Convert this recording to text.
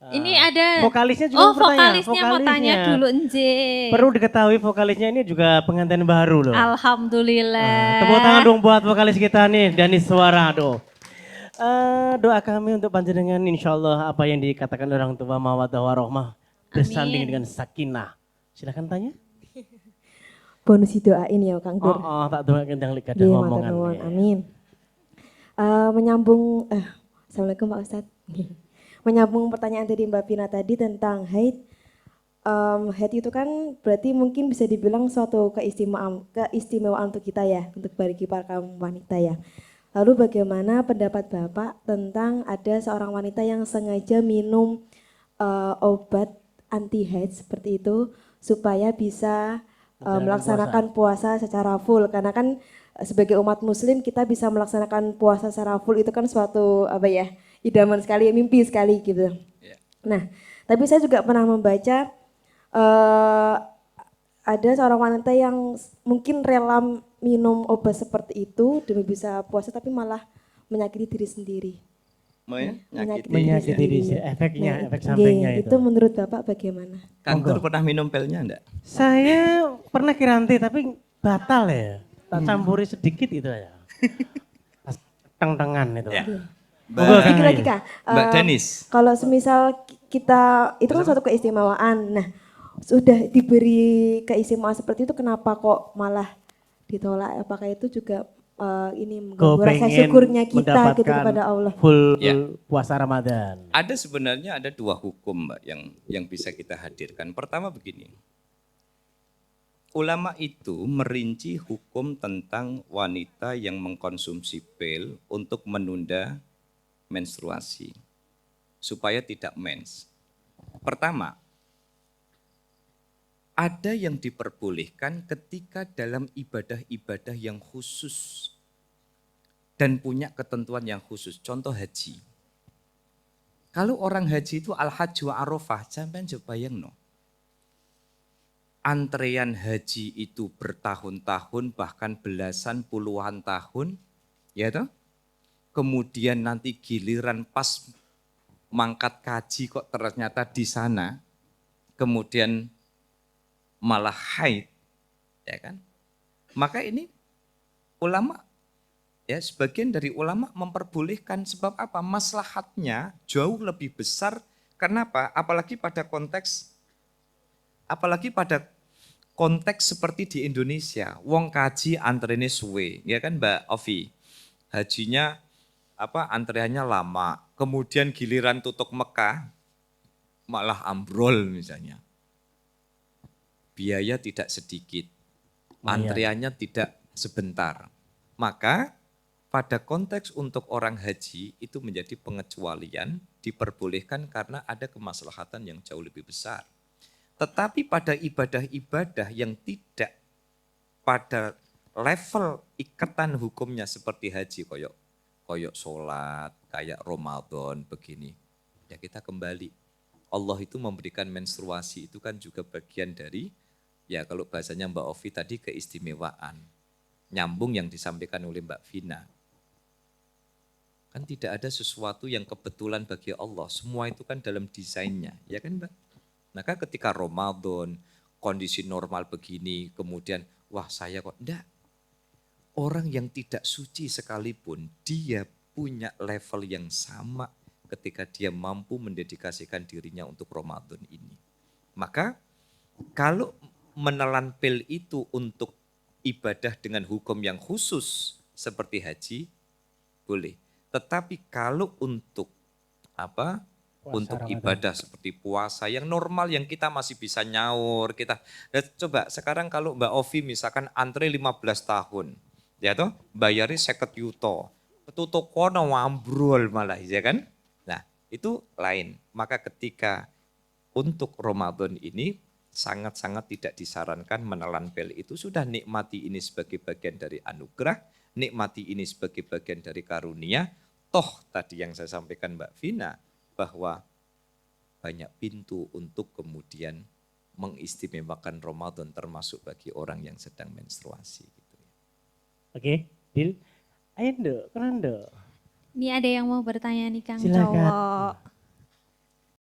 Ini ada Vokalisnya juga bertanya. vokalisnya mau tanya dulu Nje. Perlu diketahui vokalisnya ini juga pengantin baru loh. Alhamdulillah. Tepuk tangan dong buat vokalis kita nih, Dani Suara. Doa kami untuk panjenengan insya Allah apa yang dikatakan orang tua mawaddah warohmah bersanding dengan sakinah. Silakan tanya. Bonus doain ya Kang Dur. Tak doakan yang lihat Nggih, ngomongan. matur nuwun. Amin. Menyambung Assalamualaikum Pak Ustadz. Menyambung pertanyaan dari Mbak Vina tadi tentang haid. Haid itu kan berarti mungkin bisa dibilang suatu keistimewaan untuk kita ya, untuk bagi para kaum wanita ya. Lalu bagaimana pendapat Bapak tentang ada seorang wanita yang sengaja minum obat anti haid seperti itu supaya bisa melaksanakan puasa secara full, karena kan sebagai umat muslim kita bisa melaksanakan puasa secara full itu kan suatu idaman sekali, mimpi sekali gitu. Yeah. Nah, tapi saya juga pernah membaca ada seorang wanita yang mungkin rela minum obat seperti itu demi bisa puasa tapi malah menyakiti diri sendiri. Menyakiti diri sendiri. Efeknya, efek sampingnya itu. Menurut Bapak bagaimana? Kang Dur pernah minum pilnya enggak? Saya pernah kiranti tapi batal ya. Tak campuri sedikit itu ya. Teng-tengan itu. Ya. Mbak Denis. Kalau semisal kita, itu kan suatu keistimewaan. Nah, sudah diberi keistimewaan seperti itu kenapa kok malah ditolak? Apakah itu juga ini mengganggu rasa syukurnya kita gitu kepada Allah? Full puasa Ramadan. Ada sebenarnya ada dua hukum Mbak yang bisa kita hadirkan. Pertama begini. Ulama itu merinci hukum tentang wanita yang mengkonsumsi pil untuk menunda menstruasi supaya tidak mens. Pertama, ada yang diperbolehkan ketika dalam ibadah-ibadah yang khusus dan punya ketentuan yang khusus. Contoh haji. Kalau orang haji itu al-hajj wa arafah, sampean coba bayangno. Antrean haji itu bertahun-tahun bahkan belasan puluhan tahun, ya toh? Kemudian nanti giliran pas mangkat kaji kok ternyata di sana, kemudian malah haid, ya kan? Maka ini ulama, ya sebagian dari ulama memperbolehkan sebab apa? Maslahatnya jauh lebih besar. Kenapa? Apalagi pada konteks seperti di Indonesia, wong kaji antrene suwe, ya kan Mbak Ovi? Hajinya antreannya lama, kemudian giliran tutup Mekah malah ambrol misalnya. Biaya tidak sedikit, antreannya tidak sebentar. Maka pada konteks untuk orang haji itu menjadi pengecualian, diperbolehkan karena ada kemaslahatan yang jauh lebih besar. Tetapi pada ibadah-ibadah yang tidak pada level ikatan hukumnya seperti haji, koyok sholat, kayak Ramadan begini, ya kita kembali. Allah itu memberikan menstruasi itu kan juga bagian dari, ya kalau bahasanya Mbak Ovi tadi keistimewaan. Nyambung yang disampaikan oleh Mbak Vina. Kan tidak ada sesuatu yang kebetulan bagi Allah, semua itu kan dalam desainnya, ya kan Mbak? Maka ketika Ramadan, kondisi normal begini, kemudian wah saya kok enggak. Orang yang tidak suci sekalipun, dia punya level yang sama ketika dia mampu mendedikasikan dirinya untuk Ramadan ini. Maka kalau menelan pil itu untuk ibadah dengan hukum yang khusus seperti haji, boleh. Tetapi kalau untuk untuk ibadah seperti puasa yang normal yang kita masih bisa nyaur, coba sekarang kalau Mbak Ovi misalkan antre 15 tahun, ya toh bayari 50 yuto, tutup kono ambrol malah ya kan. Nah itu lain, maka ketika untuk Ramadan ini sangat-sangat tidak disarankan menelan pil itu, sudah nikmati ini sebagai bagian dari anugerah, nikmati ini sebagai bagian dari karunia. Toh tadi yang saya sampaikan Mbak Vina, bahwa banyak pintu untuk kemudian mengistimewakan Ramadan termasuk bagi orang yang sedang menstruasi. Gitu. Oke, Dil. Ayo Nduk, kenapa Nduk? Ini ada yang mau bertanya nih Kang Silakan. Cowok.